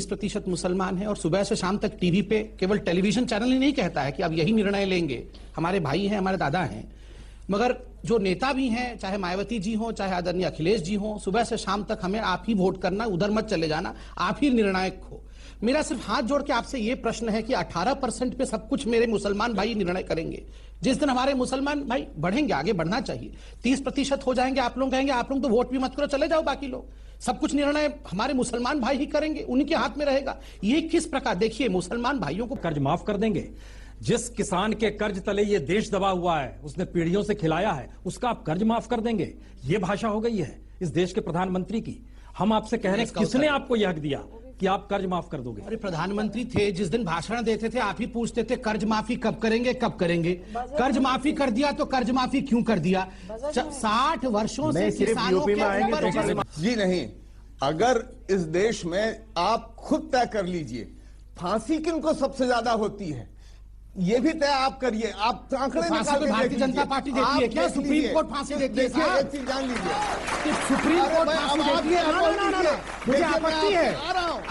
30% मुसलमान है और सुबह से शाम तक टीवी पे केवल टेलीविजन चैनल ही नहीं कहता है कि अब यही निर्णय लेंगे, हमारे भाई हैं, हमारे दादा हैं, मगर जो नेता भी हैं, चाहे मायावती जी हो, चाहे आदरणीय अखिलेश जी हो, सुबह से शाम तक हमें आप ही वोट करना, उधर मत चले जाना, आप ही निर्णायक हो। मेरा सिर्फ हाथ जोड़ के आपसे यह प्रश्न है कि 18% पे सब कुछ मेरे मुसलमान भाई निर्णय करेंगे। जिस दिन हमारे मुसलमान भाई बढ़ेंगे, आगे बढ़ना चाहिए, 30% हो जाएंगे, आप लोग कहेंगे आप लोग तो वोट भी मत करो, चले जाओ, बाकी लोग सब कुछ निर्णय हमारे मुसलमान भाई ही करेंगे, उनके हाथ में रहेगा। ये किस प्रकार, देखिए मुसलमान भाइयों को कर्ज माफ कर देंगे। जिस किसान के कर्ज तले ये देश दबा हुआ है, उसने पीढ़ियों से खिलाया है, उसका आप कर्ज माफ कर देंगे, ये भाषा हो गई है इस देश के प्रधानमंत्री की। हम आपसे कह रहे हैं, किसने आपको यह हक दिया कि आप कर्ज माफ कर दोगे? अरे प्रधानमंत्री थे, जिस दिन भाषण देते थे आप ही पूछते थे कर्ज माफी कब करेंगे, कब करेंगे। कर्ज माफी कर दिया तो कर्ज माफी क्यों कर दिया? 60 वर्षों से किसानों के ऊपर जी नहीं। अगर इस देश में आप खुद तय कर लीजिए फांसी किनको सबसे ज्यादा होती है, ये भी तय आप करिए। आप आंकड़े निकाल के भारतीय जनता पार्टी देती है क्या? सुप्रीम कोर्ट फांसी देती है? एक चीज जान लीजिए, सुप्रीम कोर्ट फांसी देती है। मुझे आपत्ति है,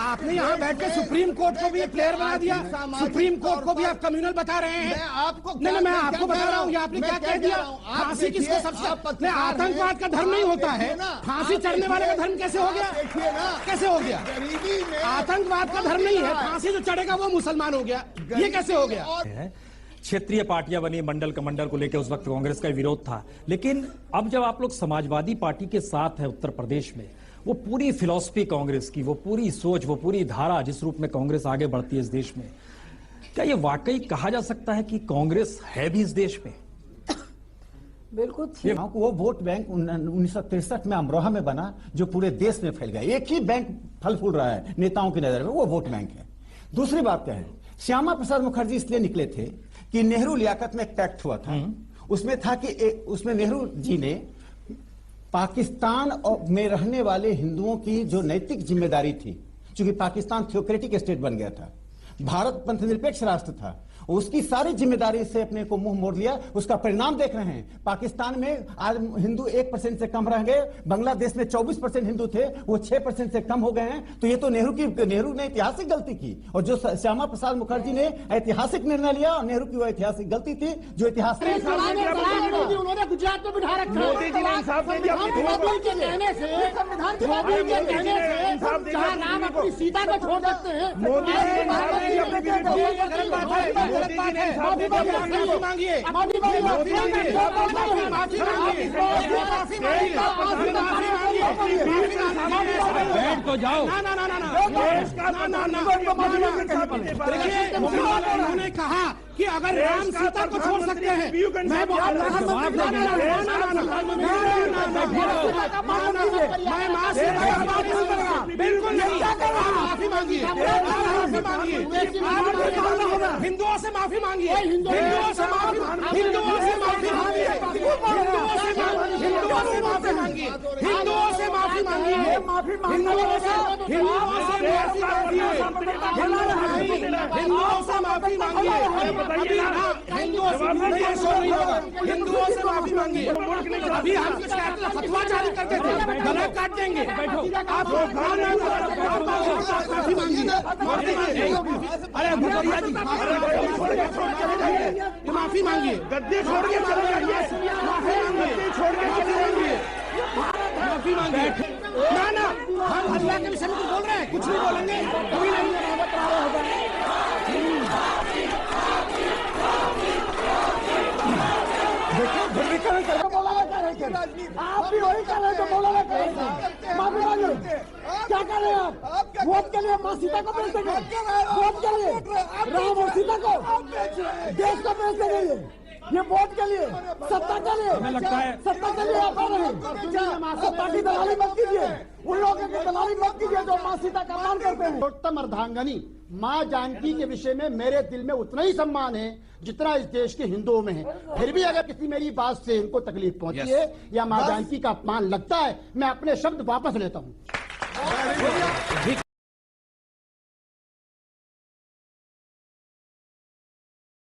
आपने यहाँ बैठ के सुप्रीम कोर्ट को भी प्लेयर बना दिया, सुप्रीम कोर्ट को भी आप कम्युनल बता रहे हैं। नहीं, मैं आपको बता रहा हूँ, आपने क्या कह दिया? फांसी किसको सबसे, आतंकवाद का धर्म नहीं होता है, फांसी चढ़ने वाले का धर्म कैसे हो गया? कैसे हो गया? आतंकवाद का धर्म नहीं है, फांसी जो चढ़ेगा वो मुसलमान हो गया, ये कैसे हो गया? क्षेत्रीय पार्टियां बनी, मंडल कमांडर को लेकर उस वक्त कांग्रेस का विरोध था, लेकिन अब जब आप लोग समाजवादी पार्टी के साथ है उत्तर प्रदेश में, वो पूरी फिलॉसफी कांग्रेस की, वो पूरी सोच, वो पूरी धारा जिस रूप में कांग्रेस आगे बढ़ती है इस देश में, क्या ये वाकई कहा जा सकता है कि कांग्रेस है भी इस देश में? बिल्कुल। वो वोट बैंक 1963 में अमरोहा में बना, जो पूरे देश में फैल गया। एक ही बैंक फल फूल रहा है नेताओं की नजर में, वो वोट बैंक है। दूसरी बात क्या है, श्यामा प्रसाद मुखर्जी इसलिए निकले थे कि नेहरू लियाकत में एक पैक्ट हुआ था, उसमें था कि उसमें नेहरू जी ने पाकिस्तान में रहने वाले हिंदुओं की जो नैतिक जिम्मेदारी थी, चूंकि पाकिस्तान थियोक्रेटिक स्टेट बन गया था, भारत पंथनिरपेक्ष राष्ट्र था, उसकी सारी जिम्मेदारी से अपने को मुंह मोड़ लिया। उसका परिणाम देख रहे हैं, पाकिस्तान में आज हिंदू 1% से कम रह गए, बांग्लादेश में 24% हिंदू थे, वो 6% से कम हो गए हैं। तो ये तो नेहरू ने ऐतिहासिक गलती की, और जो श्यामा प्रसाद मुखर्जी ने ऐतिहासिक निर्णय लिया, और नेहरू की वो ऐतिहासिक गलती थी जो ऐतिहासिक। उन्होंने गुजरात में बिठा रखा राम अपनी सीता को छोड़ सकते हैं। माफी मांगिए, बैठ तो जाओ। उन्होंने कहा कि अगर राम सीता को छोड़ सकते हैं, मैं बिल्कुल नहीं। माफी मांगिए, हिंदुओं से माफी मांगिए, हिंदुओं से माफी मांगिए, हिंदुओं से माफी मांगिए, हिंदुओं से माफी मांगिए, हिंदुओं से माफी मांगिए, हिंदुओं से माफी मांगिए, हिंदुओं से माफी मांगिए। अभी हम कुछ फतवा जारी करते थे, गला काट देंगे, आप माफी मांगिए। अरे माफी मांगिए, गद्दी छोड़ के माफी मांगिए। ना हम हल्ला के विषय में कुछ बोल रहे हैं, कुछ नहीं बोलेंगे, कभी नहीं। आप भी वही कर रहे तो बोला माफी मांगे। क्या कर रहे हैं आप? वोट के लिए माँ सीता को बेच देंगे, वोट के लिए राम और सीता को, देश को बेच देंगे, ये वोट के लिए, सत्ता के लिए, हमें लगता है सत्ता के लिए आप आ रहे हैं। सत्ता की दलाली मत कीजिए, उन लोगों की दलाली मत कीजिए जो माँ सीता का मान करते हैं। उत्तम अर्धांगनी माँ जानकी के विषय में मेरे दिल में उतना ही सम्मान है जितना इस देश के हिंदुओं में है। फिर भी अगर किसी मेरी बात से इनको तकलीफ पहुंची है या माँ जानकी का अपमान लगता है, मैं अपने शब्द वापस लेता हूँ।